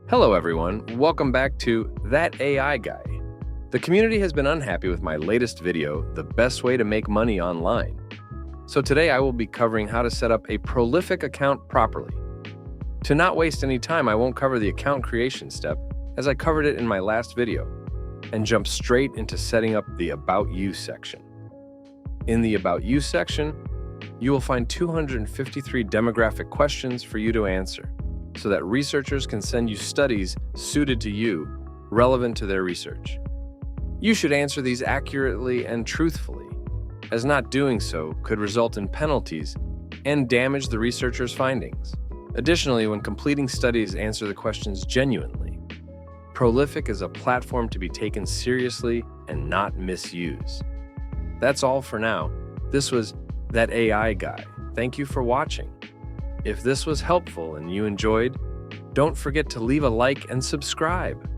Hello, everyone. Welcome back to That AI Guy. The community has been unhappy with my latest video, The Best Way to Make Money Online. So today I will be covering how to set up a prolific account properly. To not waste any time, I won't cover the account creation step, as I covered it in my last video, and jump straight into setting up the About You section. In the About You section, you will find 253 demographic questions for you to answer, so that researchers can send you studies suited to you, relevant to their research. You should answer these accurately and truthfully, as not doing so could result in penalties and damage the researcher's findings. Additionally, when completing studies, answer the questions genuinely. Prolific is a platform to be taken seriously and not misused. That's all for now. This was That AI Guy. Thank you for watching. If this was helpful and you enjoyed, don't forget to leave a like and subscribe.